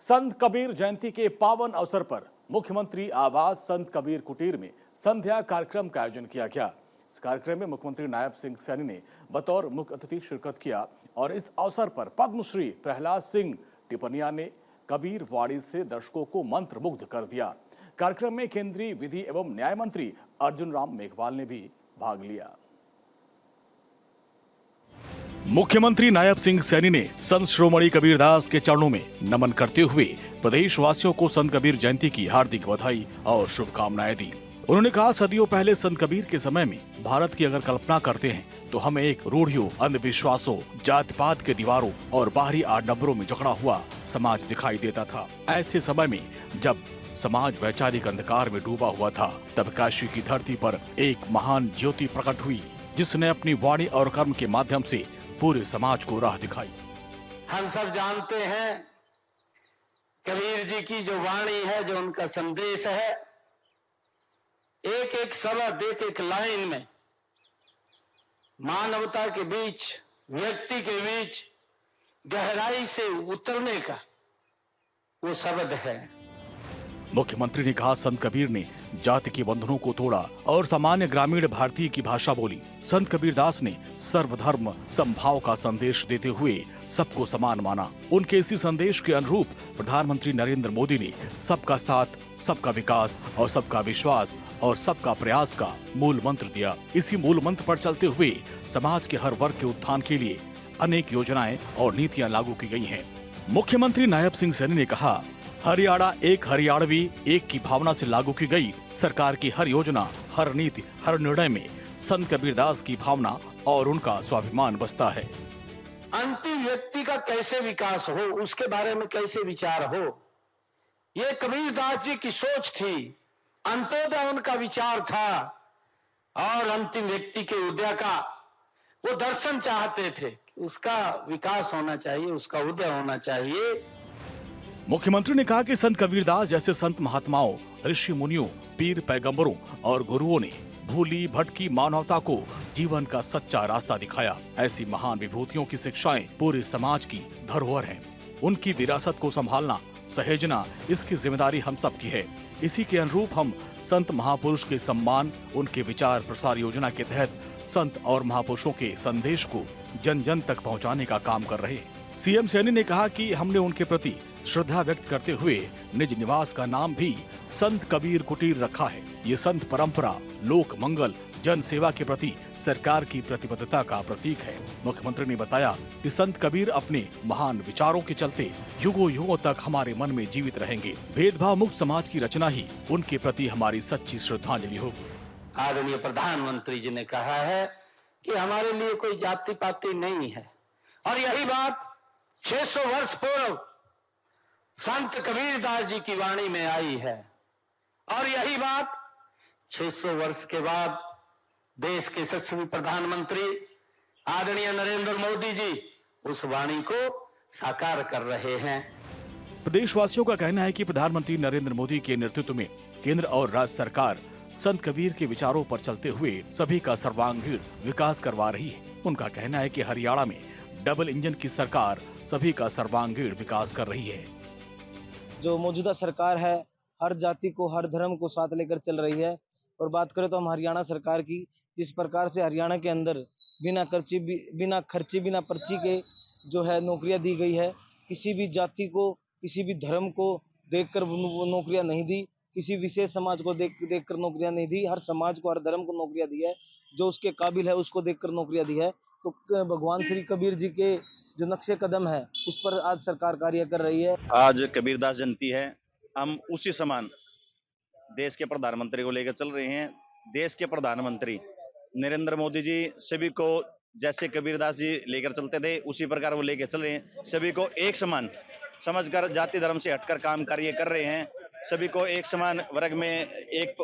संत कबीर जयंती के पावन अवसर पर मुख्यमंत्री आवास संत कबीर कुटीर में संध्या कार्यक्रम का आयोजन किया गया। इस कार्यक्रम में मुख्यमंत्री नायब सिंह सैनी ने बतौर मुख्य अतिथि शिरकत किया और इस अवसर पर पद्मश्री प्रहलाद सिंह टिपनिया ने कबीर वाणी से दर्शकों को मंत्रमुग्ध कर दिया। कार्यक्रम में केंद्रीय विधि एवं न्याय मंत्री अर्जुन राम मेघवाल ने भी भाग लिया। मुख्यमंत्री नायब सिंह सैनी ने संत श्रोमणी कबीरदास के चरणों में नमन करते हुए प्रदेशवासियों को संत कबीर जयंती की हार्दिक बधाई और शुभकामनाएं दी। उन्होंने कहा, सदियों पहले संत कबीर के समय में भारत की अगर कल्पना करते हैं तो हमें एक रूढ़ियों, अंधविश्वासों, जात पात के दीवारों और बाहरी आडंबरों में जकड़ा हुआ समाज दिखाई देता था। ऐसे समय में जब समाज वैचारिक अंधकार में डूबा हुआ था, तब काशी की धरती पर एक महान ज्योति प्रकट हुई, जिसने अपनी वाणी और कर्म के माध्यम से पूरे समाज को राह दिखाई। हम सब जानते हैं कबीर जी की जो वाणी है, जो उनका संदेश है, एक एक शब्द, एक एक लाइन में मानवता के बीच, व्यक्ति के बीच गहराई से उतरने का वो शब्द है। मुख्यमंत्री ने कहा, संत कबीर ने जाति के बंधनों को तोड़ा और सामान्य ग्रामीण भारतीय की भाषा बोली। संत कबीरदास ने सर्वधर्म समभाव का संदेश देते हुए सबको समान माना। उनके इसी संदेश के अनुरूप प्रधानमंत्री नरेंद्र मोदी ने सबका साथ, सबका विकास और सबका विश्वास और सबका प्रयास का मूल मंत्र दिया। इसी मूल मंत्र पर चलते हुए समाज के हर वर्ग के उत्थान के लिए अनेक योजनाएं और नीतियां लागू की गई हैं। मुख्यमंत्री नायब सिंह सैनी ने कहा, हरियाणा एक हरियाणवी एक की भावना से लागू की गई सरकार की हर योजना, हर नीति, हर निर्णय में संत कबीरदास की भावना और उनका स्वाभिमान बसता है। अंतिम व्यक्ति का कैसे विकास हो, उसके बारे में कैसे विचार हो, ये कबीरदास जी की सोच थी। अंत्योदय उनका विचार था और अंतिम व्यक्ति के उदय का वो दर्शन चाहते थे। उसका विकास होना चाहिए, उसका उदय होना चाहिए। मुख्यमंत्री ने कहा कि संत कबीरदास जैसे संत महात्माओं, ऋषि मुनियों, पीर पैगंबरों और गुरुओं ने भूली भटकी मानवता को जीवन का सच्चा रास्ता दिखाया। ऐसी महान विभूतियों की शिक्षाएं पूरे समाज की धरोहर हैं। उनकी विरासत को संभालना, सहेजना, इसकी जिम्मेदारी हम सब की है। इसी के अनुरूप हम संत महापुरुष के सम्मान, उनके विचार प्रसार योजना के तहत संत और महापुरुषों के संदेश को जन जन तक पहुँचाने का काम कर रहे हैं। सीएम सैनी ने कहा कि हमने उनके प्रति श्रद्धा व्यक्त करते हुए निज निवास का नाम भी संत कबीर कुटीर रखा है। ये संत परंपरा, लोक मंगल, जन सेवा के प्रति सरकार की प्रतिबद्धता का प्रतीक है। मुख्यमंत्री ने बताया कि संत कबीर अपने महान विचारों के चलते युगों युगों तक हमारे मन में जीवित रहेंगे। भेदभाव मुक्त समाज की रचना ही उनके प्रति हमारी सच्ची श्रद्धांजलि होगी। आदरणीय प्रधानमंत्री जी ने कहा है कि हमारे लिए कोई जाति पाति नहीं है, और यही बात 600 वर्ष पूर्व संत कबीरदास जी की वाणी में आई है, और यही बात 600 वर्ष के बाद देश के यशस्वी प्रधानमंत्री आदरणीय नरेंद्र मोदी जी उस वाणी को साकार कर रहे हैं। प्रदेशवासियों का कहना है कि प्रधानमंत्री नरेंद्र मोदी के नेतृत्व में केंद्र और राज्य सरकार संत कबीर के विचारों पर चलते हुए सभी का सर्वांगीण विकास करवा रही है। उनका कहना है कि हरियाणा में डबल इंजन की सरकार सभी का सर्वांगीण विकास कर रही है। जो मौजूदा सरकार है, हर जाति को, हर धर्म को साथ लेकर चल रही है। और बात करें तो हम हरियाणा सरकार की, जिस प्रकार से हरियाणा के अंदर बिना खर्ची बिना पर्ची के जो है नौकरियां दी गई है। किसी भी जाति को, किसी भी धर्म को देखकर नौकरियां नहीं दी, किसी विशेष समाज को देखकर नौकरियां नहीं दी। हर समाज को, हर धर्म को नौकरियां दी है। जो उसके काबिल है उसको देखकर नौकरियां दी है। तो भगवान श्री कबीर जी के जो नक्शे कदम है उस पर आज सरकार कार्य कर रही है। आज कबीरदास जयंती है, हम उसी समान देश के प्रधानमंत्री को लेकर चल रहे हैं। देश के प्रधानमंत्री नरेंद्र मोदी जी सभी को जैसे कबीरदास जी लेकर चलते थे उसी प्रकार वो लेकर चल रहे हैं। सभी को एक समान समझकर जाति धर्म से हटकर काम कार्य कर रहे हैं। सभी को एक समान वर्ग में एक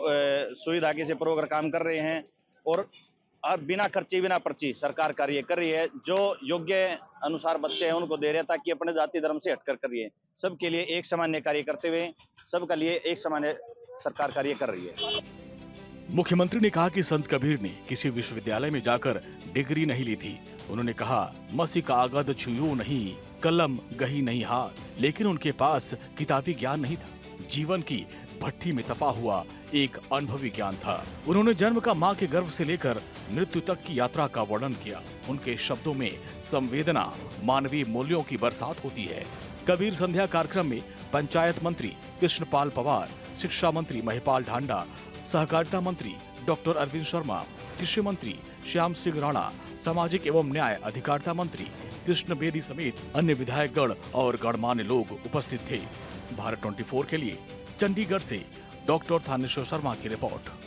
सुई धागे से परोकर काम कर रहे हैं और बिना खर्ची बिना पर्ची सरकार कार्य कर रही है। जो योग्य अनुसार बच्चे हैं उनको दे रहे हैं ताकि अपने जाति धर्म से हटकर करिए। सबके लिए एक सामान्य कार्य करते हुए सबका लिए एक सामान्य सरकार कार्य कर रही है। मुख्यमंत्री ने कहा कि संत कबीर ने किसी विश्वविद्यालय में जाकर डिग्री नहीं ली थी। उन्होंने कहा, मसी का आगद छुयो नहीं, कलम गही नहीं हाथ, लेकिन उनके पास किताबी ज्ञान नहीं था। जीवन की भट्टी में तपा हुआ एक अनुभवी ज्ञान था। उन्होंने जन्म का माँ के गर्भ से लेकर मृत्यु तक की यात्रा का वर्णन किया। उनके शब्दों में संवेदना, मानवीय मूल्यों की बरसात होती है। कबीर संध्या कार्यक्रम में पंचायत मंत्री कृष्णपाल पवार, शिक्षा मंत्री महिपाल ढांडा, सहकारिता मंत्री डॉक्टर अरविंद शर्मा, कृषि मंत्री श्याम सिंह राणा, सामाजिक एवं न्याय अधिकारिता मंत्री कृष्ण बेदी समेत अन्य विधायकगण और गणमान्य लोग उपस्थित थे। भारत 24 के लिए चंडीगढ़ से डॉक्टर थानेश्वर शर्मा की रिपोर्ट।